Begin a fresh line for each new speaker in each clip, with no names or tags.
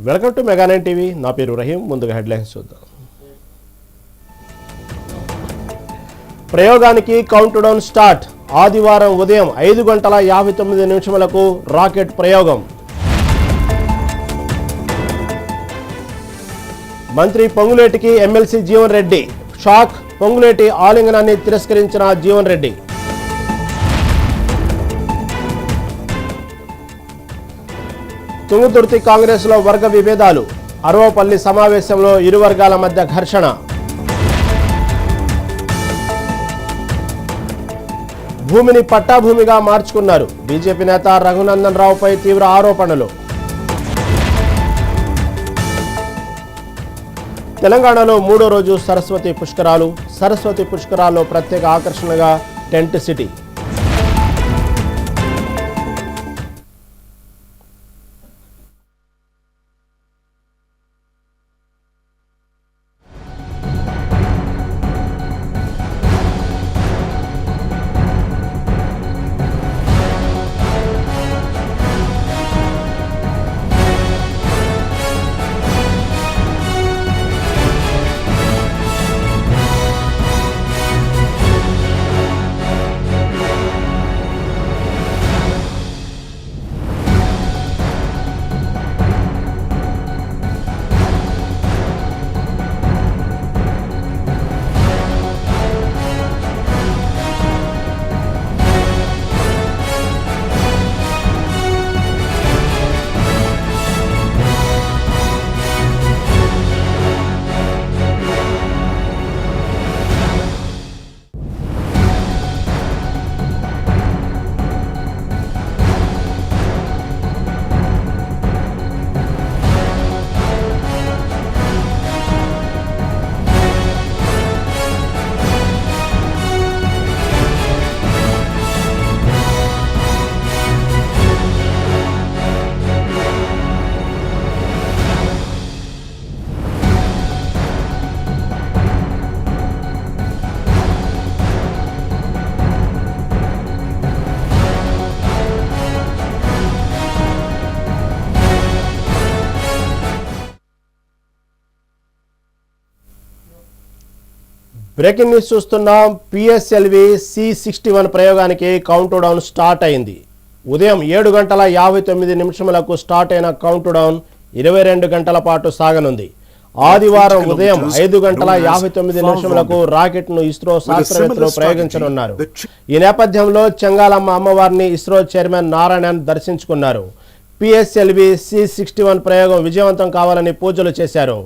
Welcome to మెగా9 TV. నా పేరు రహీం. ముందుగా హెడ్లైన్స్ చూద్దాం. ప్రయోగానికి కౌంట్ డౌన్ స్టార్ట్. ఆదివారం ఉదయం 5:59 రాకెట్ ప్రయోగం. మంత్రి పొంగులేటికి ఎమ్మెల్సీ జీవన్ రెడ్డి షాక్. పొంగులేటి ఆలింగనాన్ని తిరస్కరించిన జీవన్ రెడ్డి. తుంగతుర్తి కాంగ్రెస్లో వర్గ విభేదాలు. అరవపల్లి సమావేశంలో ఇరు వర్గాల మధ్య ఘర్షణ. భూమిని పట్టాభూమిగా మార్చుకున్నారు. బీజేపీ నేత రఘునందన్ రావుపై తీవ్ర ఆరోపణలు. తెలంగాణలో 3వ రోజు సరస్వతి పుష్కరాలు. సరస్వతి పుష్కరాల్లో ప్రత్యేక ఆకర్షణగా టెంట్ సిటీ. బ్రేకింగ్ న్యూస్ చూస్తున్నాం. పిఎస్ఎల్వి C61 ప్రయోగానికి కౌంట్ డౌన్ స్టార్ట్ అయింది. ఉదయం 7:59 స్టార్ట్ అయిన కౌంట్ డౌన్ 22 గంటల పాటు సాగనుంది. ఆదివారం ఉదయం 5:59 రాకెట్ ను ఇస్రో శాస్త్రవేత్తలు ప్రయోగించనున్నారు. ఈ నేపథ్యంలో చెంగాలమ్మ అమ్మవారిని ఇస్రో చైర్మన్ నారాయణన్ దర్శించుకున్నారు. పిఎస్ఎల్వి C61 ప్రయోగం విజయవంతం కావాలని పూజలు చేశారు.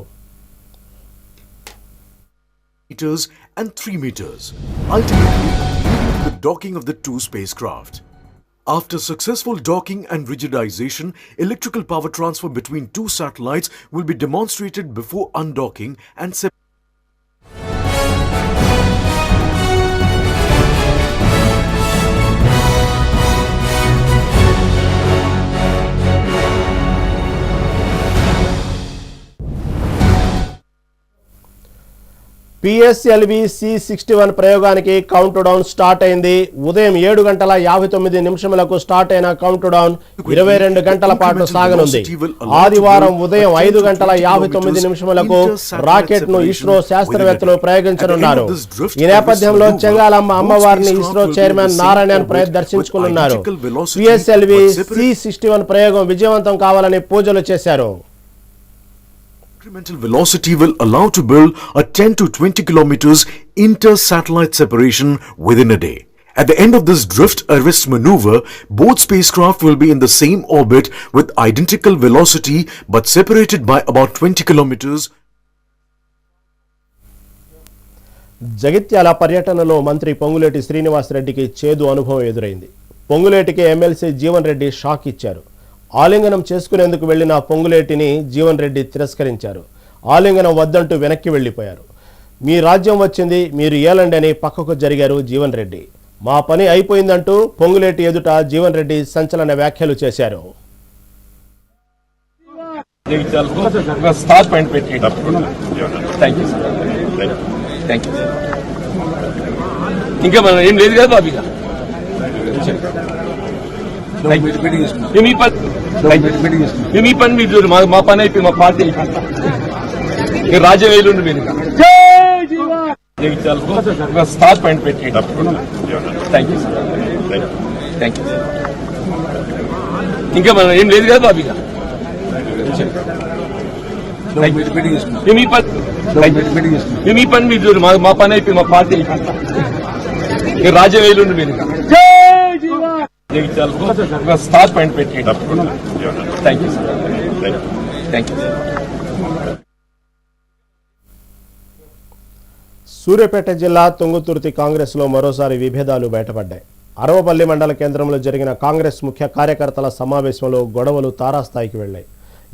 meters and 3 meters, ultimately leading to the docking of the two spacecraft. After successful docking and rigidization, electrical power transfer between two satellites will be demonstrated before undocking and
PSLV C61 ప్రయోగానికి count down start అయింది. ఉదయం 7:59 start అయిన count down 22 గంటల పాటు సాగనుంది. ఆదివారం ఉదయం 5:59 rocket ను ఇస్రో శాస్త్రవేత్తలు ప్రయోగించనున్నారు. ఈ నేపథ్యంలో చెంగాలమ్మ అమ్మవారిని ఇస్రో చైర్మన్ నారాయణన్ దర్శించుకున్నారు. పిఎస్ఎల్వి C61 ప్రయోగం విజయవంతం కావాలని పూజలు చేశారు.
incremental velocity will allow to build a 10 to 20 kilometers inter-satellite separation within a day. At the end of this drift arrest maneuver, both spacecraft will be in the same orbit with identical velocity but separated by about 20 kilometers.
Jagtial పర్యటనలో మంత్రి పొంగులేటి శ్రీనివాసరెడ్డికి చేదు అనుభవం ఎదురైంది. పొంగులేటికి MLC Jeevan Reddy shock ఇచ్చారు. ఆలింగనం చేసుకునేందుకు వెళ్లిన పొంగులేటిని జీవన్ రెడ్డి తిరస్కరించారు. ఆలింగనం వద్దంటూ వెనక్కి వెళ్లిపోయారు. మీ రాజ్యం వచ్చింది, మీరు ఏలండి అని పక్కకు జరిగారు జీవన్ రెడ్డి. మా పని అయిపోయిందంటూ పొంగులేటి ఎదుట జీవన్ రెడ్డి సంచలన వ్యాఖ్యలు చేశారు.
ఇంకా మనం ఏం లేదు కదా బాబు. మీ పని మీరు మా పని అయిపోయి మా పార్టీ అయిపోయింది రాజ్యం వేలుండి మీరు స్టార్ పాయింట్ పెట్టి thank you sir thank you ఇంకా మనం ఏం లేదు కదా బాబీ మీ పని మీరు మా పని అయిపోయి మా పార్టీ అయిపోయింది రాజ్యం వేలుండి మీరు స్టార్ పాయింట్ పెట్టి thank you sir thank you
Suryapet జిల్లా తుంగతుర్తి కాంగ్రెస్లో మరోసారి విభేదాలు బయటపడ్డాయి. అరవపల్లి మండల కేంద్రంలో జరిగిన కాంగ్రెస్ ముఖ్య కార్యకర్తల సమావేశంలో గొడవలు తారాస్థాయికి వెళ్లాయి.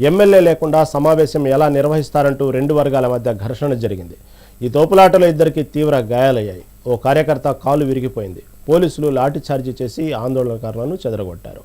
ఎమ్మెల్యే లేకుండా సమావేశం ఎలా నిర్వహిస్తారంటూ రెండు వర్గాల మధ్య ఘర్షణ జరిగింది. ఈ తోపులాటలో ఇద్దరికి తీవ్ర గాయాలయ్యాయి. ఓ కార్యకర్త కాలు విరిగిపోయింది. పోలీసులు లాఠీచార్జీ చేసి ఆందోళనకారులను చెదరగొట్టారు.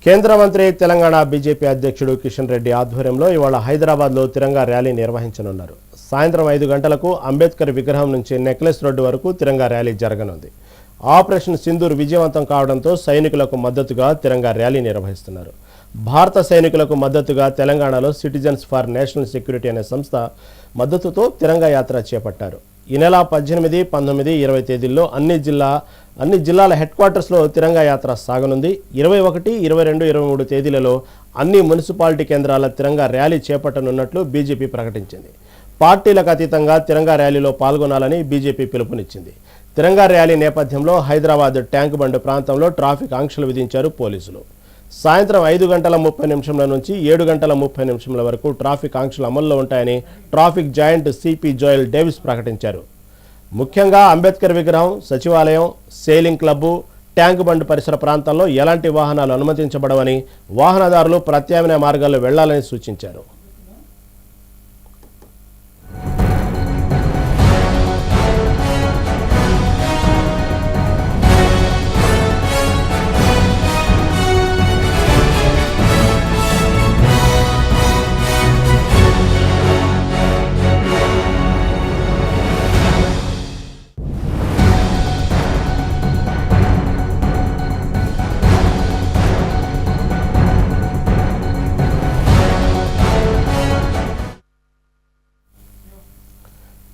కేంద్ర మంత్రి తెలంగాణ బీజేపీ అధ్యక్షుడు కిషన్ రెడ్డి ఆధ్వర్యంలో ఇవాళ హైదరాబాద్లో తిరంగా ర్యాలీ నిర్వహించనున్నారు. సాయంత్రం 5 గంటలకు అంబేద్కర్ విగ్రహం నుంచి నెక్లెస్ రోడ్డు వరకు తిరంగా ర్యాలీ జరగనుంది. ఆపరేషన్ సింధూర్ విజయవంతం కావడంతో సైనికులకు మద్దతుగా తిరంగా ర్యాలీ నిర్వహిస్తున్నారు. భారత సైనికులకు మద్దతుగా తెలంగాణలో సిటిజన్స్ ఫర్ నేషనల్ సెక్యూరిటీ అనే సంస్థ మద్దతుతో తిరంగా యాత్ర చేపట్టారు. ఈ నెల 18, 19, 20 తేదీల్లో అన్ని జిల్లాల హెడ్ క్వార్టర్స్లో తిరంగా యాత్ర సాగనుంది. 21, 22, 23 తేదీలలో అన్ని మున్సిపాలిటీ కేంద్రాల తిరంగా ర్యాలీ చేపట్టనున్నట్లు బీజేపీ ప్రకటించింది. పార్టీలకు అతీతంగా తిరంగా ర్యాలీలో పాల్గొనాలని బీజేపీ పిలుపునిచ్చింది. తిరంగా ర్యాలీ నేపథ్యంలో హైదరాబాద్ ట్యాంక్ బండ్ ప్రాంతంలో ట్రాఫిక్ ఆంక్షలు విధించారు పోలీసులు. సాయంత్రం 5:30 నుంచి 7:30 వరకు ట్రాఫిక్ ఆంక్షలు అమల్లో ఉంటాయని traffic joint CP Joel Davis ప్రకటించారు. ముఖ్యంగా అంబేద్కర్ విగ్రహం, సచివాలయం, సేలింగ్ క్లబ్బు, ట్యాంక్ బండ్ పరిసర ప్రాంతాల్లో ఎలాంటి వాహనాలు అనుమతించబడవని, వాహనదారులు ప్రత్యామ్నాయ మార్గాల్లో వెళ్లాలని సూచించారు.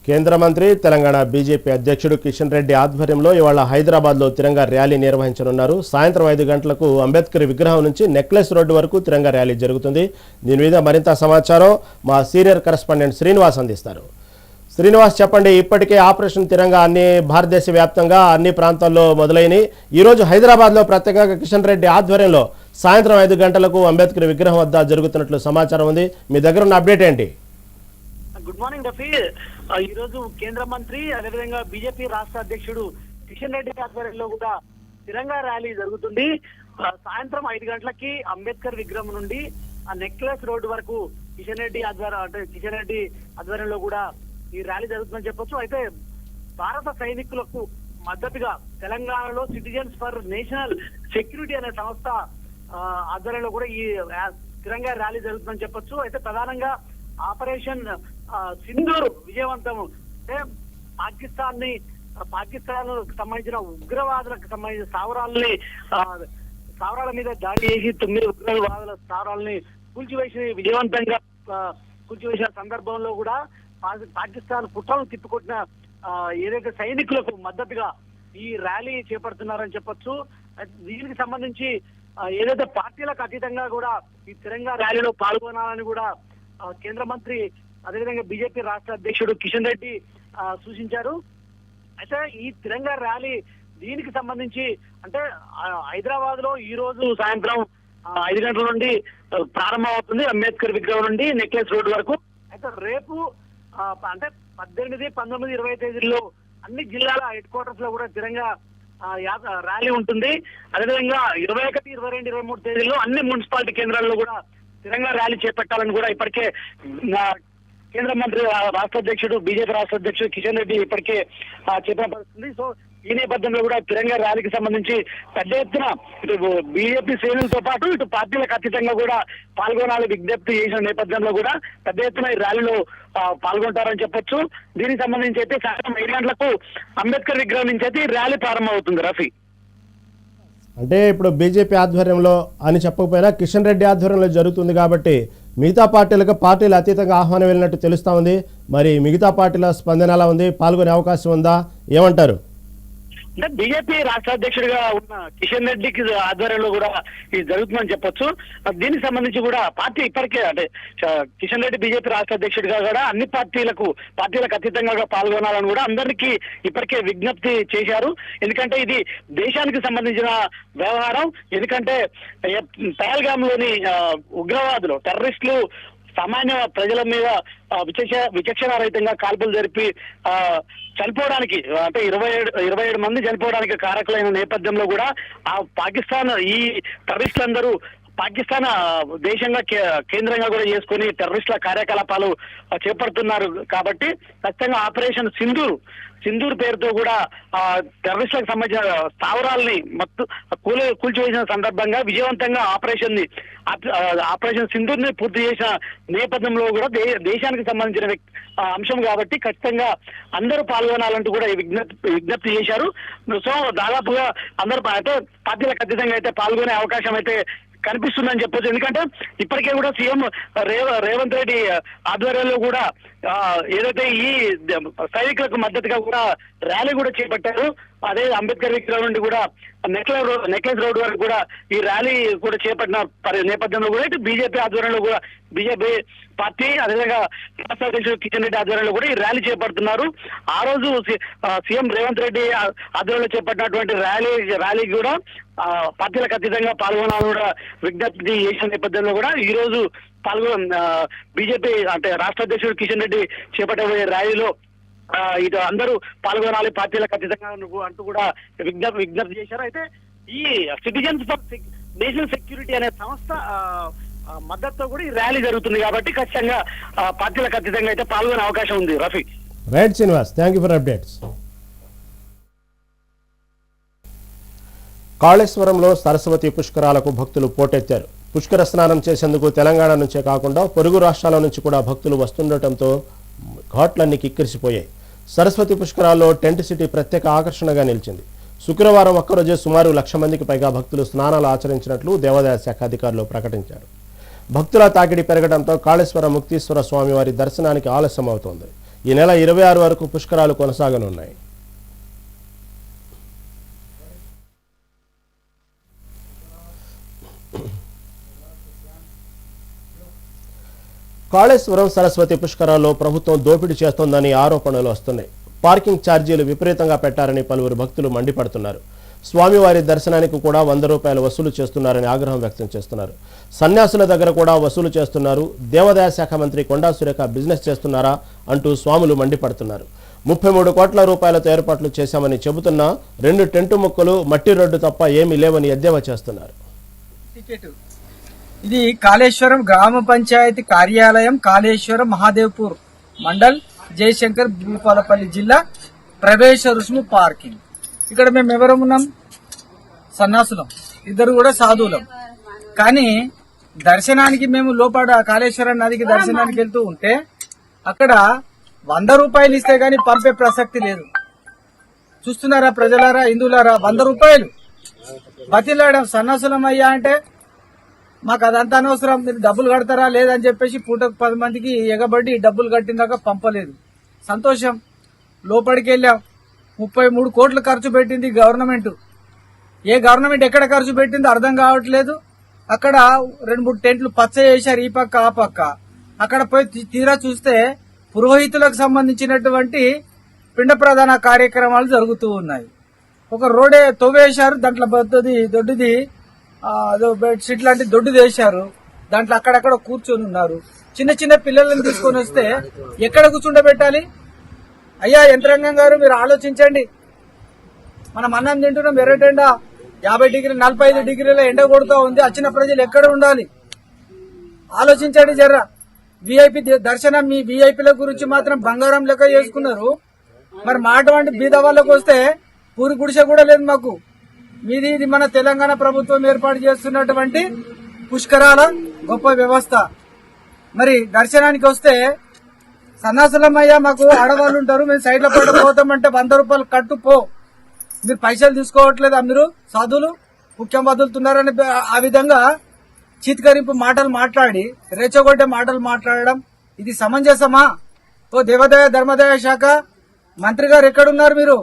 కేంద్ర మంత్రి తెలంగాణ బీజేపీ అధ్యక్షుడు కిషన్ రెడ్డి ఆధ్వర్యంలో ఇవాళ హైదరాబాద్లో తిరంగా ర్యాలీ నిర్వహించనున్నారు. సాయంత్రం 5 గంటలకు అంబేద్కర్ విగ్రహం నుంచి నెక్లెస్ రోడ్డు వరకు తిరంగా ర్యాలీ జరుగుతుంది. దీని మీద మరింత సమాచారం మా సీనియర్ కరెస్పాండెంట్ శ్రీనివాస్ అందిస్తారు. శ్రీనివాస్, చెప్పండి, ఇప్పటికే ఆపరేషన్ తిరంగా భారతదేశ వ్యాప్తంగా అన్ని ప్రాంతాల్లో మొదలైనవి. ఈరోజు హైదరాబాద్లో ప్రత్యేకంగా కిషన్ రెడ్డి ఆధ్వర్యంలో సాయంత్రం 5 గంటలకు అంబేద్కర్ విగ్రహం వద్ద జరుగుతున్నట్లు సమాచారం ఉంది. మీ దగ్గర ఉన్న అప్డేట్ ఏంటి?
Good morning Rafi. ఈ రోజు కేంద్ర మంత్రి అదేవిధంగా బీజేపీ రాష్ట్ర అధ్యక్షుడు కిషన్ రెడ్డి ఆధ్వర్యంలో కూడా తిరంగా ర్యాలీ జరుగుతుంది. సాయంత్రం 5 గంటలకి అంబేద్కర్ విగ్రహం నుండి ఆ నెక్లెస్ రోడ్డు వరకు కిషన్ రెడ్డి ఆధ్వర్యంలో కూడా ఈ ర్యాలీ జరుగుతుందని చెప్పొచ్చు. అయితే భారత సైనికులకు మద్దతుగా తెలంగాణలో సిటిజన్స్ ఫర్ నేషనల్ సెక్యూరిటీ అనే సంస్థ ఆధ్వర్యంలో కూడా ఈ తిరంగా ర్యాలీ జరుగుతుందని చెప్పొచ్చు. అయితే ప్రధానంగా ఆపరేషన్ సింధూర్ విజయవంతం అంటే పాకిస్తాన్ సంబంధించిన ఉగ్రవాదులకు సంబంధించిన స్థావరాల మీద దాడి చేసి 9 ఉగ్రవాదుల స్థావరాలని విజయవంతంగా కూల్చివేసిన సందర్భంలో కూడా పాకిస్తాన్ కుట్రను తిప్పుకొట్టిన ఏదైతే సైనికులకు మద్దతుగా ఈ ర్యాలీ చేపడుతున్నారని చెప్పొచ్చు. దీనికి సంబంధించి ఏదైతే పార్టీలకు అతీతంగా కూడా ఈ తిరంగా ర్యాలీలో పాల్గొనాలని కూడా కేంద్ర మంత్రి అదేవిధంగా బీజేపీ రాష్ట్ర అధ్యక్షుడు కిషన్ రెడ్డి సూచించారు. అయితే ఈ తిరంగా ర్యాలీ దీనికి సంబంధించి అంటే హైదరాబాద్ లో ఈ రోజు సాయంత్రం 5 గంటల నుండి ప్రారంభమవుతుంది, అంబేద్కర్ విగ్రహం నుండి నెక్లెస్ రోడ్ వరకు. అయితే రేపు అంటే 18, 19, 20 తేదీల్లో అన్ని జిల్లాల హెడ్ క్వార్టర్స్ లో కూడా తిరంగా ర్యాలీ ఉంటుంది. అదేవిధంగా 21, 22, 23 తేదీల్లో అన్ని మున్సిపాలిటీ కేంద్రాల్లో కూడా తిరంగా ర్యాలీ చేపట్టాలని కూడా ఇప్పటికే కేంద్ర మంత్రి రాష్ట్ర అధ్యక్షుడు బీజేపీ రాష్ట్ర అధ్యక్షుడు కిషన్ రెడ్డి ఇప్పటికే చెప్పిన పరిస్థితుంది. సో ఈ నేపథ్యంలో కూడా తిరంగా ర్యాలీకి సంబంధించి పెద్ద ఎత్తున ఇటు బీజేపీ శ్రేణులతో పాటు ఇటు పార్టీలకు అతీతంగా కూడా పాల్గొనాలని విజ్ఞప్తి చేసిన నేపథ్యంలో కూడా పెద్ద ఎత్తున ఈ ర్యాలీలో పాల్గొంటారని చెప్పొచ్చు. దీనికి సంబంధించి అయితే సాయంత్రం 5 గంటలకు అంబేద్కర్ విగ్రహం నుంచి అయితే ఈ ర్యాలీ ప్రారంభమవుతుంది. రఫీ,
అంటే ఇప్పుడు బీజేపీ ఆధ్వర్యంలో అని చెప్పకపోయినా కిషన్ రెడ్డి ఆధ్వర్యంలో జరుగుతుంది కాబట్టి మిగతా పార్టీలకు పార్టీలు అతీతంగా ఆహ్వానం వెళ్ళినట్టు తెలుస్తా ఉంది. మరి మిగతా పార్టీల స్పందన ఎలా ఉంది? పాల్గొనే అవకాశం ఉందా? ఏమంటారు?
అంటే బీజేపీ రాష్ట్ర అధ్యక్షుడిగా ఉన్న కిషన్ రెడ్డికి ఆధ్వర్యంలో కూడా ఇది జరుగుతుందని చెప్పొచ్చు. దీనికి సంబంధించి కూడా పార్టీ ఇప్పటికే అంటే కిషన్ రెడ్డి బీజేపీ రాష్ట్ర అధ్యక్షుడిగా కూడా అన్ని పార్టీలకు అతీతంగా పాల్గొనాలని కూడా అందరికీ ఇప్పటికే విజ్ఞప్తి చేశారు. ఎందుకంటే ఇది దేశానికి సంబంధించిన వ్యవహారం. ఎందుకంటే పహల్గామ్ లోని ఉగ్రవాదులు టెర్రరిస్టులు సామాన్య ప్రజల మీద విచక్షణారహితంగా కాల్పులు జరిపి చనిపోవడానికి అంటే 27 మంది చనిపోవడానికి కారకులైన నేపథ్యంలో కూడా ఆ పాకిస్తాన్ ఈ టెర్రరిస్టులందరూ పాకిస్తాన్ దేశంగా కేంద్రంగా కూడా చేసుకుని టెర్రరిస్టుల కార్యకలాపాలు చేపడుతున్నారు. కాబట్టి ఖచ్చితంగా ఆపరేషన్ సింధూర్ పేరుతో కూడా టెర్రరిస్టులకు సంబంధించిన స్థావరాలని కూల్చివేసిన సందర్భంగా విజయవంతంగా ఆపరేషన్ సింధూర్ ని పూర్తి చేసిన నేపథ్యంలో కూడా దేశానికి సంబంధించిన అంశం కాబట్టి ఖచ్చితంగా అందరూ పాల్గొనాలంటూ కూడా విజ్ఞప్తి చేశారు. సో దాదాపుగా అందరూ అంటే పార్టీలకు అతీతంగా అయితే పాల్గొనే అవకాశం అయితే కనిపిస్తుందని చెప్పొచ్చు. ఎందుకంటే ఇప్పటికే కూడా సీఎం రేవంత్ రెడ్డి ఆధ్వర్యంలో కూడా ఏదైతే ఈ సైనికులకు మద్దతుగా కూడా ర్యాలీ కూడా చేపట్టారు. అదే అంబేద్కర్ విగ్రహం నుండి కూడా నెక్లెస్ రోడ్ వరకు కూడా ఈ ర్యాలీ కూడా చేపట్టిన నేపథ్యంలో కూడా ఇటు బీజేపీ ఆధ్వర్యంలో కూడా బీజేపీ పార్టీ అదేవిధంగా రాష్ట్ర అధ్యక్షుడు కిషన్ రెడ్డి ఆధ్వర్యంలో కూడా ఈ ర్యాలీ చేపడుతున్నారు. ఆ రోజు సీఎం రేవంత్ రెడ్డి ఆధ్వర్యంలో చేపట్టినటువంటి ర్యాలీ కూడా పార్టీలకు అతీతంగా పాల్గొనాలని కూడా విజ్ఞప్తి చేసిన నేపథ్యంలో కూడా ఈ రోజు బీజేపీ అంటే రాష్ట్ర అధ్యక్షుడు కిషన్ రెడ్డి చేపట్టబోయే ర్యాలీలో ఇటు అందరూ పాల్గొనాలి పార్టీలకు అతీతంగా అంటూ కూడా విజ్ఞప్తి చేశారు. అయితే ఈ సిటిజన్స్ ఫర్ నేషనల్ సెక్యూరిటీ అనే సంస్థ మద్దతుతో కూడా ఈ ర్యాలీ జరుగుతుంది కాబట్టి ఖచ్చితంగా పార్టీలకు అతీతంగా అయితే పాల్గొనే అవకాశం ఉంది. Rafi,
right Srinivas, thank you for updates. కాళేశ్వరంలో సరస్వతి పుష్కరాలకు భక్తులు పోటెత్తారు. పుష్కర స్నానం చేసేందుకు తెలంగాణ నుంచే కాకుండా పొరుగు రాష్ట్రాల నుంచి కూడా భక్తులు వస్తుండటంతో ఘాట్లన్నీ కిక్కిరిసిపోయాయి. సరస్వతి పుష్కరాల్లో టెంట్ సిటీ ప్రత్యేక ఆకర్షణగా నిలిచింది. శుక్రవారం ఒక్కరోజే సుమారు 1,00,000 మందికి పైగా భక్తులు స్నానాలు ఆచరించినట్లు దేవాదాయ శాఖ అధికారులు ప్రకటించారు. భక్తుల తాకిడి పెరగడంతో కాళేశ్వర ముక్తీశ్వర స్వామివారి దర్శనానికి ఆలస్యం అవుతోంది. ఈ నెల 26 వరకు పుష్కరాలు కొనసాగనున్నాయి. కాళేశ్వరం సరస్వతి పుష్కరాల్లో ప్రభుత్వం దోపిడీ చేస్తోందని ఆరోపణలు వస్తున్నాయి. పార్కింగ్ ఛార్జీలు విపరీతంగా పెట్టారని పలువురు భక్తులు మండిపడుతున్నారు. స్వామివారి దర్శనానికి కూడా 100 రూపాయలు వసూలు చేస్తున్నారని ఆగ్రహం వ్యక్తం చేస్తున్నారు. సన్యాసుల దగ్గర కూడా వసూలు చేస్తున్నారు. దేవాదాయ శాఖ మంత్రి కొండా సురేఖ బిజినెస్ చేస్తున్నారా అంటూ స్వాములు మండిపడుతున్నారు. 33 కోట్ల రూపాయలతో ఏర్పాట్లు చేశామని చెబుతున్నా 2 టెంటు ముక్కలు మట్టి రోడ్డు తప్ప ఏమీ లేవని ఎద్దేవా చేస్తున్నారు.
ఇది కాళేశ్వరం గ్రామ పంచాయతీ కార్యాలయం, కాళేశ్వరం మహాదేవ్పూర్ మండల్, జయశంకర్ భూపాలపల్లి జిల్లా ప్రవేశ రుసుము పార్కింగ్. ఇక్కడ మేము ఎవరం ఉన్నాం? సన్నాసులం, ఇద్దరు కూడా సాధువులం. కానీ దర్శనానికి మేము లోపల కాళేశ్వరం నదికి దర్శనానికి వెళ్తూ ఉంటే అక్కడ 100 రూపాయలు ఇస్తే గానీ పంపే ప్రసక్తి లేదు. చూస్తున్నారా ప్రజలారా, హిందువులారా? 100 రూపాయలు బతిలాడడం. సన్నాసులం అయ్యా అంటే మాకు అదంతా అనవసరం, మీరు డబ్బులు కడతారా లేదని చెప్పేసి పూటకు 10 మందికి ఎగబడి డబ్బులు కట్టిందాక పంపలేదు. సంతోషం. లోపలికి వెళ్ళాం. 33 కోట్లు ఖర్చు పెట్టింది గవర్నమెంట్. ఏ గవర్నమెంట్ ఎక్కడ ఖర్చు పెట్టిందో అర్థం కావట్లేదు. అక్కడ 2-3 టెంట్లు పచ్చ చేశారు, ఈ పక్క ఆ పక్క. అక్కడ పోయి తీరా చూస్తే పురోహితులకు సంబంధించినటువంటి పిండ ప్రధాన కార్యక్రమాలు జరుగుతూ ఉన్నాయి. ఒక రోడే తవ్వేశారు, దాంట్లో దొడ్డిది బెడ్షీట్ లాంటి దొడ్డిది వేశారు. దాంట్లో అక్కడక్కడ కూర్చొని ఉన్నారు. చిన్న చిన్న పిల్లలను తీసుకొని వస్తే ఎక్కడ కూర్చుండబెట్టాలి? అయ్యా యంత్రాంగం గారు, మీరు ఆలోచించండి. మనం అన్నం తింటున్నాం, ఎర్రటెండ 50 డిగ్రీలు 45 డిగ్రీల ఎండ కొడుతూ ఉంది. వచ్చిన ప్రజలు ఎక్కడ ఉండాలి? ఆలోచించండి జర్రా. విఐపి దర్శనం, మీ విఐపీల గురించి మాత్రం బంగారం లెక్క చేసుకున్నారు. మరి మా అటువంటి బీద వాళ్ళకు వస్తే పూరి గుడిసె కూడా లేదు మాకు. ఇది మన తెలంగాణ ప్రభుత్వం ఏర్పాటు చేస్తున్నటువంటి పుష్కరాల గొప్ప వ్యవస్థ. మరి దర్శనానికి వస్తే సన్నాసులమయ్యా, మాకు ఆడవాళ్ళు ఉంటారు, మేము సైడ్ల పడ పోతామంటే 100 రూపాయలు కట్టు పో. మీరు పైసలు తీసుకోవట్లేదా? మీరు సాధువులు ముఖ్యం వదులుతున్నారని ఆ విధంగా చీత్కరింపు మాటలు మాట్లాడి, రెచ్చగొట్టే మాటలు మాట్లాడడం ఇది సమంజసమా? ఓ దేవాదాయ ధర్మాదాయ శాఖ మంత్రి గారు ఎక్కడున్నారు? మీరు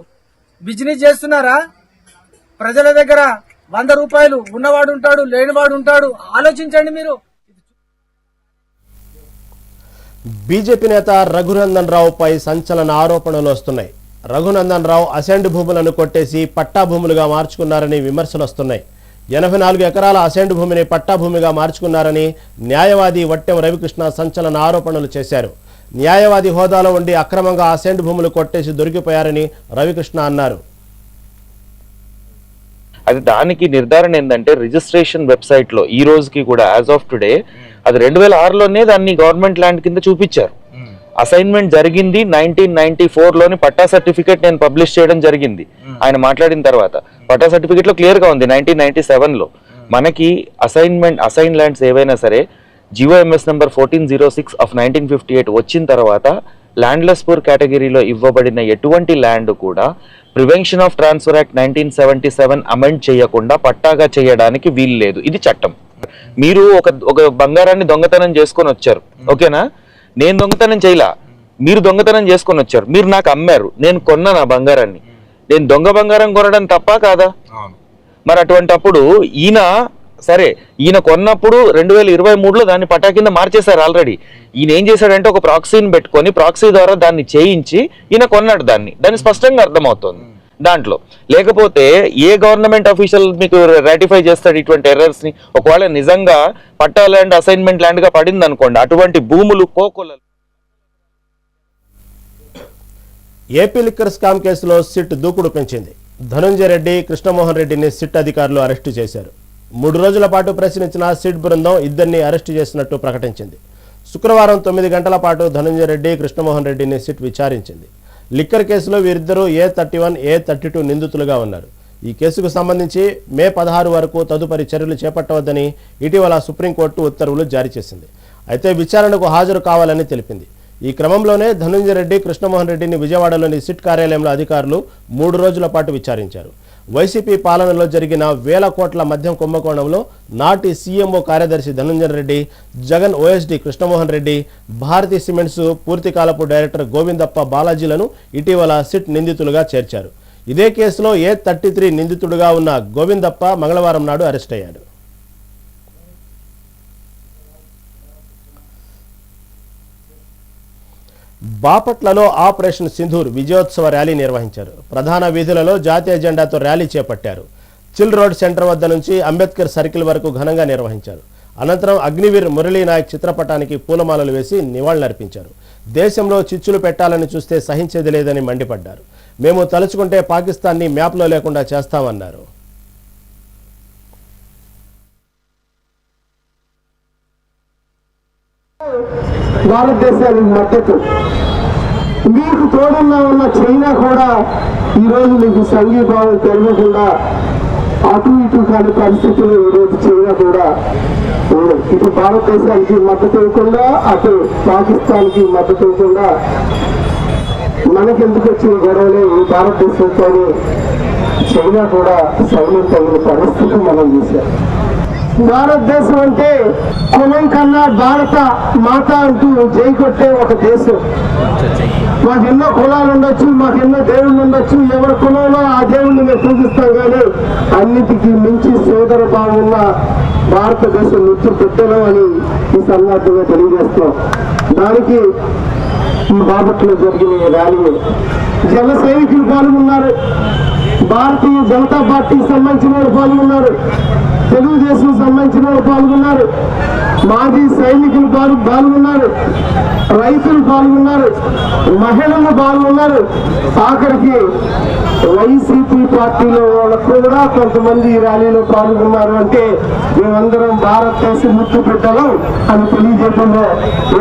బిజినెస్ చేస్తున్నారా? ప్రజల దగ్గర 100 రూపాయలు ఉన్నవాడు ఉంటాడు, లేనివాడు ఉంటాడు. ఆలోచించండి మీరు.
బీజేపీ నేత రఘునందన్ రావుపై సంచలన ఆరోపణలు వస్తున్నాయి. రఘునందన్ రావు అసైన్డ్ భూములను కొట్టేసి పట్టా భూములుగా మార్చుకున్నారని విమర్శలు వస్తున్నాయి. 84 ఎకరాల అసైన్డ్ భూమిని పట్టా భూమిగా మార్చుకున్నారని న్యాయవాది వట్టెం రవికృష్ణ సంచలన ఆరోపణలు చేశారు. న్యాయవాది హోదాలో ఉండి అక్రమంగా అసైన్డ్ భూములు కొట్టేసి దొరికిపోయారని రవికృష్ణ అన్నారు.
అది దానికి నిర్ధారణ ఏంటంటే రిజిస్ట్రేషన్ వెబ్సైట్ లో ఈ రోజుకి కూడా యాజ్ ఆఫ్ టుడే అది 2006లోనే దాన్ని గవర్నమెంట్ ల్యాండ్ కింద చూపించారు. అసైన్మెంట్ జరిగింది 1994లోని పట్టా సర్టిఫికేట్ నేను పబ్లిష్ చేయడం జరిగింది. ఆయన మాట్లాడిన తర్వాత పట్టా సర్టిఫికేట్ లో క్లియర్ గా ఉంది 1997లో. మనకి అసైన్ ల్యాండ్స్ ఏవైనా సరే జిఓఎంఎస్ నెంబర్ 1406 ఆఫ్ 1958 వచ్చిన తర్వాత ల్యాండ్లెస్ పూర్ కేటగిరీలో ఇవ్వబడిన ఎటువంటి ల్యాండ్ కూడా prevention of transfer act 1977 amend చేయకుండా పట్టాగా చేయడానికి వీలు లేదు. ఇది చట్టం. మీరు ఒక బంగారాన్ని దొంగతనం చేసుకొని వచ్చారు, ఓకేనా? నేను దొంగతనం చేయలా, మీరు దొంగతనం చేసుకొని వచ్చారు, మీరు నాకు అమ్మారు, నేను కొన్నాను ఆ బంగారాన్ని. నేను దొంగ బంగారం కొనడం తప్ప కాదా? మరి అటువంటప్పుడు ఈయన కొన్నప్పుడు 2023లో దాన్ని పట్టా కింద మార్చేశారు ఆల్రెడీ. ఈయన ఏం చేశాడంటే ఒక ప్రాక్సీని పెట్టుకొని ప్రాక్సీ ద్వారా దాన్ని చేయించి ఈయన కొన్నాడు. దాన్ని స్పష్టంగా అర్థమవుతుంది దాంట్లో. లేకపోతే ఏ గవర్నమెంట్ అఫీషియల్ మీకు రాటిఫై చేస్తాడు ఇటువంటి ఎర్రర్స్ ని? ఒకవేళ నిజంగా పట్టా ల్యాండ్ అసైన్మెంట్ ల్యాండ్ గా పడింది అనుకోండి, అటువంటి భూములు కోకొల్లలు.
ఏపీ లిక్కర్ స్కామ్ కేసులో సిట్ దూకుడు పెంచింది. ధనుంజయ రెడ్డి, కృష్ణమోహన్ రెడ్డిని సిట్ అధికారులు అరెస్టు చేశారు. 3 రోజుల పాటు ప్రశ్నించిన సిట్ బృందం ఇద్దరిని అరెస్టు చేసినట్టు ప్రకటించింది. శుక్రవారం 9 గంటల పాటు ధనుంజయ రెడ్డి, కృష్ణమోహన్ రెడ్డిని సిట్ విచారించింది. లిక్కర్ కేసులో వీరిద్దరూ A31, A32 నిందితులుగా ఉన్నారు. ఈ కేసుకు సంబంధించి మే 16 వరకు తదుపరి చర్యలు చేపట్టవద్దని ఇటీవల సుప్రీంకోర్టు ఉత్తర్వులు జారీ చేసింది. అయితే విచారణకు హాజరు కావాలని తెలిపింది. ఈ క్రమంలోనే ధనుంజయ రెడ్డి, కృష్ణమోహన్ రెడ్డిని విజయవాడలోని సిట్ కార్యాలయంలో అధికారులు 3 రోజుల పాటు విచారించారు. వైసీపీ పాలనలో జరిగిన వేల కోట్ల మద్యం కుంభకోణంలో నాటి సీఎంఓ కార్యదర్శి ధనుంజయ రెడ్డి, జగన్ ఓఎస్డీ కృష్ణమోహన్ రెడ్డి, భారతీ సిమెంట్స్ పూర్తికాలపు డైరెక్టర్ గోవిందప్ప బాలాజీలను ఇటీవల సిట్ నిందితులుగా చేర్చారు. ఇదే కేసులో A33 నిందితుడుగా ఉన్న గోవిందప్ప మంగళవారం నాడు అరెస్ట్ అయ్యాడు. బాపట్లలో ఆపరేషన్ సింధూర్ విజయోత్సవ ర్యాలీ నిర్వహించారు. ప్రధాన వీధులలో జాతీయ జెండాతో ర్యాలీ చేపట్టారు. చిల్ రోడ్ సెంటర్ వద్ద నుంచి అంబేద్కర్ సర్కిల్ వరకు ఘనంగా నిర్వహించారు. అనంతరం అగ్నివీర్ మురళీనాయక్ చిత్రపటానికి పూలమాలలు వేసి నివాళులర్పించారు. దేశంలో చిచ్చులు పెట్టాలని చూస్తే సహించేది లేదని మండిపడ్డారు. మేము తలుచుకుంటే పాకిస్తాన్ని మ్యాప్లో లేకుండా చేస్తామన్నారు.
భారతదేశం మద్దతు మీకు తోడున్నా ఉన్న చైనా కూడా ఈరోజు మీకు సంఘీభావం తెలియకుండా అటు ఇటు కాని పరిస్థితులు ఈరోజు చైనా కూడా ఇటు భారతదేశానికి మద్దతు ఇవ్వకుండా అటు పాకిస్తాన్కి మద్దతు ఇవ్వకుండా మనకెందుకు వచ్చిన గొడవలే ఈ భారతదేశంతో చైనా కూడా సైలెంట్ అయిన పరిస్థితి మనం చూసాం. భారతదేశం అంటే కులం కన్నా భారత మాత అంటూ జై కొట్టే ఒక దేశం. మాకెన్నో కులాలు ఉండొచ్చు, మాకెన్నో దేవుళ్ళు ఉండొచ్చు, ఎవరి కులంలో ఆ దేవుణ్ణి మేము పూజిస్తాం, కానీ అన్నిటికీ మించి సోదర భావం ఉన్న భారతదేశం ముచ్చు పెట్టడం అని ఈ సందర్భంగా తెలియజేస్తాం. దానికి ఈ బాపట్లో జరిగిన ఈ ర్యాలీ జన సైనికులు పాల్గొన్నారు, భారతీయ జనతా పార్టీకి సంబంధించిన వారు పాల్గొన్నారు, తెలుగుదేశం సంబంధించిన వారు పాల్గొన్నారు, మాజీ సైనికులు పాల్గొన్నారు, రైతులు పాల్గొన్నారు, మహిళలు పాల్గొన్నారు, ఆఖరికి వైసీపీ పార్టీలో వాళ్ళకు కూడా కొంతమంది ఈ ర్యాలీలో పాల్గొన్నారు. అంటే మేమందరం భారతదేశం ముత్తు పెట్టడం అని తెలియజేయడంలో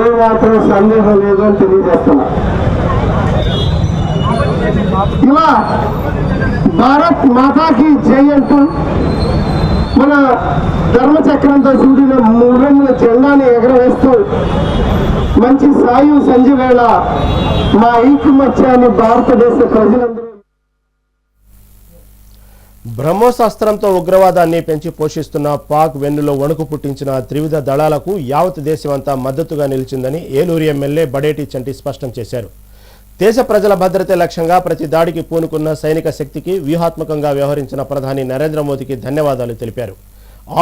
ఏమాత్రం సందేహం లేదు అని తెలియజేస్తున్నాం. ఇలా భారత్ మాతాకి జై అంటూ మన ధర్మచక్రంతో చూడిన మూలంలో జెండాని ఎగరవేస్తూ మంచి సాయం సంధ్య వేళ మా ఐకమత్యాన్ని భారతదేశ ప్రజలందరూ
బ్రహ్మోశాస్త్రంతో ఉగ్రవాదాన్ని పెంచి పోషిస్తున్న పాక్ వెన్నులో వణుకు పుట్టించిన త్రివిధ దళాలకు యావత్ దేశమంతా మద్దతుగా నిలిచిందని ఏలూరు ఎమ్మెల్యే బడేటి చంటి స్పష్టం చేశారు. దేశ ప్రజల భద్రతే లక్ష్యంగా ప్రతి దాడికి పూనుకున్న సైనిక శక్తికి వ్యూహాత్మకంగా వ్యవహరించిన ప్రధాని నరేంద్ర మోదీకి ధన్యవాదాలు తెలిపారు.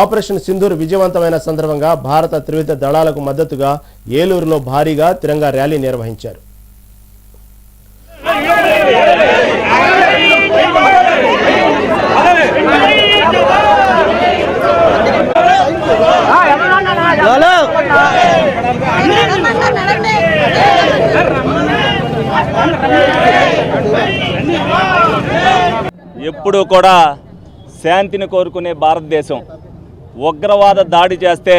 ఆపరేషన్ సింధూర్ విజయవంతమైన సందర్భంగా భారత త్రివిధ దళాలకు మద్దతుగా ఏలూరులో భారీగా తిరంగా ర్యాలీ నిర్వహించారు.
ఎప్పుడు కూడా శాంతిని కోరుకునే భారతదేశం ఉగ్రవాద దాడి చేస్తే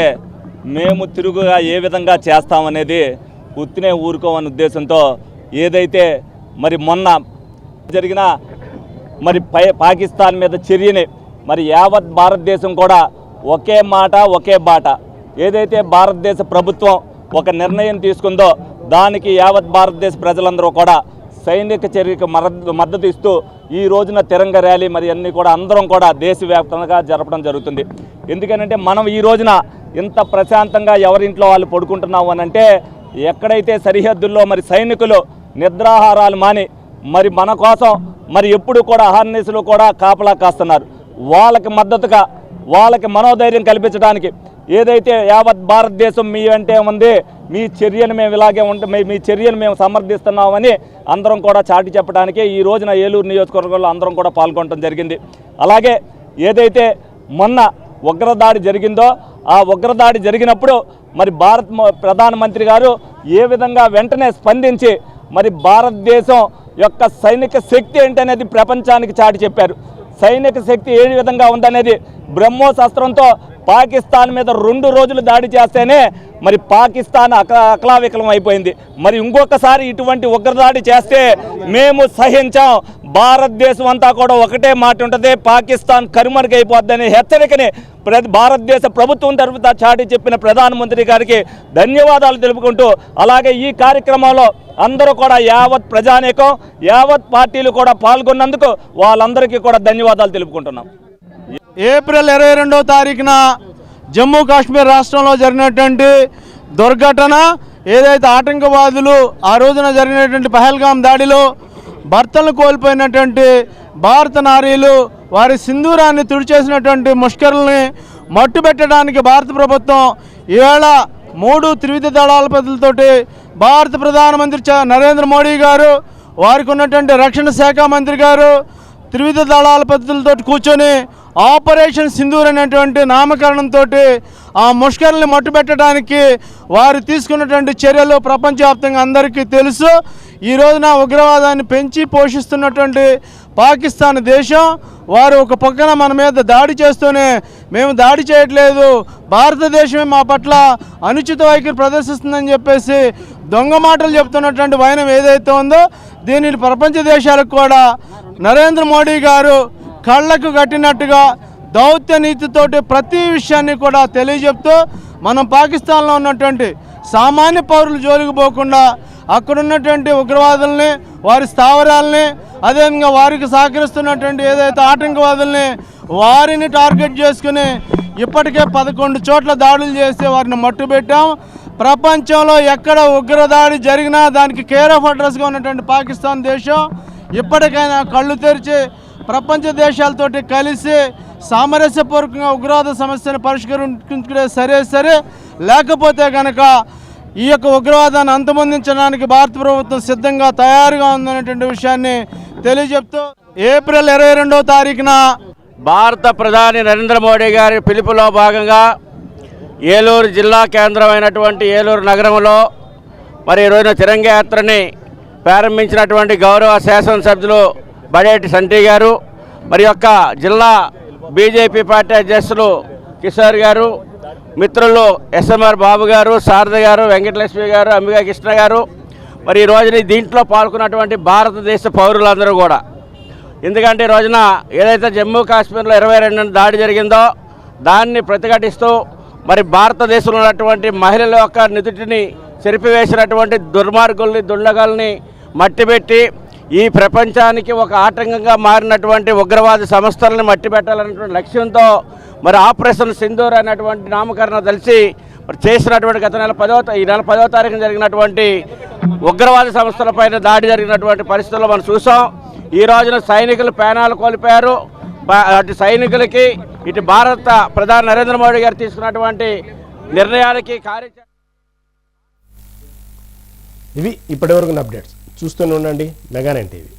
మేము తిరుగుగా ఏ విధంగా చేస్తామనేది ఉత్తినే ఊరుకోవని ఉద్దేశంతో ఏదైతే మరి మొన్న జరిగిన మరి పాకిస్తాన్ మీద చర్యని మరి యావత్ భారతదేశం కూడా ఒకే మాట ఒకే బాట ఏదైతే భారతదేశ ప్రభుత్వం ఒక నిర్ణయం తీసుకుందో దానికి యావత్ భారతదేశ ప్రజలందరూ కూడా సైనిక చర్యకు మద్దతు ఇస్తూ ఈ రోజున తిరంగ ర్యాలీ మరి అన్నీ కూడా అందరం కూడా దేశవ్యాప్తంగా జరపడం జరుగుతుంది. ఎందుకనంటే మనం ఈ రోజున ఇంత ప్రశాంతంగా ఎవరింట్లో వాళ్ళు పడుకుంటున్నాము అని అంటే ఎక్కడైతే సరిహద్దుల్లో మరి సైనికులు నిద్రాహారాలు మాని మరి మన కోసం మరి ఎప్పుడు కూడా అహర్నిశలు కూడా కాపలా కాస్తున్నారు. వాళ్ళకి మద్దతుగా వాళ్ళకి మనోధైర్యం కల్పించడానికి ఏదైతే యావత్ భారతదేశం మీ అంటే ఉంది, మీ చర్యను మేము ఇలాగే మీ చర్యను మేము సమర్థిస్తున్నామని అందరం కూడా చాటి చెప్పడానికి ఈ రోజున ఏలూరు నియోజకవర్గంలో అందరం కూడా పాల్గొనడం జరిగింది. అలాగే ఏదైతే మొన్న ఉగ్రదాడి జరిగిందో ఆ ఉగ్రదాడి జరిగినప్పుడు మరి ప్రధానమంత్రి గారు ఏ విధంగా వెంటనే స్పందించి మరి భారతదేశం యొక్క సైనిక శక్తి ఏంటనేది ప్రపంచానికి చాటి చెప్పారు. సైనిక శక్తి ఏ విధంగా ఉందనేది బ్రహ్మోస్ అస్త్రంతో పాకిస్తాన్ మీద 2 రోజులు దాడి చేస్తేనే మరి పాకిస్తాన్ అకలావికలం అయిపోయింది. మరి ఇంకొకసారి ఇటువంటి ఉగ్రదాడి చేస్తే మేము సహించాం. భారతదేశం అంతా కూడా ఒకటే మాట ఉంటుంది, పాకిస్తాన్ కనుమరుగైపోద్దని హెచ్చరికని భారతదేశ ప్రభుత్వం తరఫున చాటి చెప్పిన ప్రధానమంత్రి గారికి ధన్యవాదాలు తెలుపుకుంటూ అలాగే ఈ కార్యక్రమంలో అందరూ కూడా యావత్ ప్రజానీకం యావత్ పార్టీలు కూడా పాల్గొన్నందుకు వాళ్ళందరికీ కూడా ధన్యవాదాలు తెలుపుకుంటున్నాం.
ఏప్రిల్ 22వ తారీఖున జమ్మూ కాశ్మీర్ రాష్ట్రంలో జరిగినటువంటి దుర్ఘటన ఏదైతే ఆటంకవాదులు ఆ రోజున జరిగినటువంటి పహల్గాం దాడిలో భర్తలను కోల్పోయినటువంటి భారత నారీలు వారి సింధూరాన్ని తుడిచేసినటువంటి ముష్కరుల్ని మట్టుబెట్టడానికి భారత ప్రభుత్వం ఈవేళ 3 త్రివిధ దళాల పెద్దలతోటి భారత ప్రధానమంత్రి నరేంద్ర మోడీ గారు వారికి ఉన్నటువంటి రక్షణ శాఖ మంత్రి గారు త్రివిధ దళాల పెద్దలతో కూర్చొని ఆపరేషన్ సింధూర్ అనేటువంటి నామకరణంతో ఆ ముష్కరుల్ని మట్టుబెట్టడానికి వారు తీసుకున్నటువంటి చర్యలు ప్రపంచవ్యాప్తంగా అందరికీ తెలుసు. ఈ రోజున ఉగ్రవాదాన్ని పెంచి పోషిస్తున్నటువంటి పాకిస్తాన్ దేశం వారు ఒక పక్కన మన మీద దాడి చేస్తూనే
మేము దాడి చేయట్లేదు, భారతదేశమే మా పట్ల అనుచిత వైఖరి ప్రదర్శిస్తుందని చెప్పేసి దొంగ మాటలు చెప్తున్నటువంటి వైనం ఏదైతే ఉందో దీనిని ప్రపంచ దేశాలకు కూడా నరేంద్ర మోడీ గారు కళ్ళకు కట్టినట్టుగా దౌత్య నీతితోటి ప్రతి విషయాన్ని కూడా తెలియజెప్తూ మనం పాకిస్తాన్లో ఉన్నటువంటి సామాన్య పౌరులు జోలికి పోకుండా అక్కడ ఉన్నటువంటి ఉగ్రవాదుల్ని, వారి స్థావరాలని, అదేవిధంగా వారికి సహకరిస్తున్నటువంటి ఏదైతే ఆటంకవాదుల్ని వారిని టార్గెట్ చేసుకుని ఇప్పటికే 11 చోట్ల దాడులు చేసి వారిని మట్టుబెట్టాం. ప్రపంచంలో ఎక్కడ ఉగ్రదాడి జరిగినా దానికి కేర్ ఆఫ్ అడ్రస్గా ఉన్నటువంటి పాకిస్తాన్ దేశం ఇప్పటికైనా కళ్ళు తెరిచి ప్రపంచ దేశాలతోటి కలిసి సామరస్యపూర్వకంగా ఉగ్రవాద సమస్యను పరిష్కరించుకునే సరే, లేకపోతే కనుక ఈ యొక్క ఉగ్రవాదాన్ని అంతమొందించడానికి భారత ప్రభుత్వం సిద్ధంగా తయారుగా ఉందనేటువంటి విషయాన్ని తెలియజెప్తూ ఏప్రిల్ 22వ తారీఖున
భారత ప్రధాని నరేంద్ర మోడీ గారి పిలుపులో భాగంగా ఏలూరు జిల్లా కేంద్రమైనటువంటి ఏలూరు నగరంలో మరి ఈరోజున తిరంగా యాత్రని ప్రారంభించినటువంటి గౌరవ శాసనసభ్యులు బడేటి సంటి గారు, మరి యొక్క జిల్లా బీజేపీ పార్టీ అధ్యక్షులు కిషోర్ గారు, మిత్రులు ఎస్ఎంఆర్ బాబు గారు, శారద గారు, వెంకటలక్ష్మి గారు, అంబికా కృష్ణ గారు, మరి ఈ రోజున దీంట్లో పాల్గొన్నటువంటి భారతదేశ పౌరులందరూ కూడా, ఎందుకంటే ఈ రోజున ఏదైతే జమ్మూ కాశ్మీర్లో 22 దాడి జరిగిందో దాన్ని ప్రతిఘటిస్తూ మరి భారతదేశంలో ఉన్నటువంటి మహిళల యొక్క నుదుటిని చెరిపివేసినటువంటి దుర్మార్గుల్ని, దుండగల్ని మట్టిపెట్టి ఈ ప్రపంచానికి ఒక ఆటంకంగా మారినటువంటి ఉగ్రవాద సంస్థలను మట్టిపెట్టాలన్నటువంటి లక్ష్యంతో మరి ఆపరేషన్ సింధూర్ అనేటువంటి నామకరణ తెలిసి మరి చేసినటువంటి ఈ నెల 10వ తారీఖున జరిగినటువంటి ఉగ్రవాద సంస్థలపైన దాడి జరిగినటువంటి పరిస్థితుల్లో మనం చూసాం. ఈ రోజున సైనికులు ప్రాణాలు కోల్పోయారు. అటు సైనికులకి, ఇటు భారత ప్రధాని నరేంద్ర మోడీ గారు తీసుకున్నటువంటి నిర్ణయాలకి
ఇవి ఇప్పటివరకు అప్డేట్స్. చూస్తూనే ఉండండి మెగా 9 టీవీ.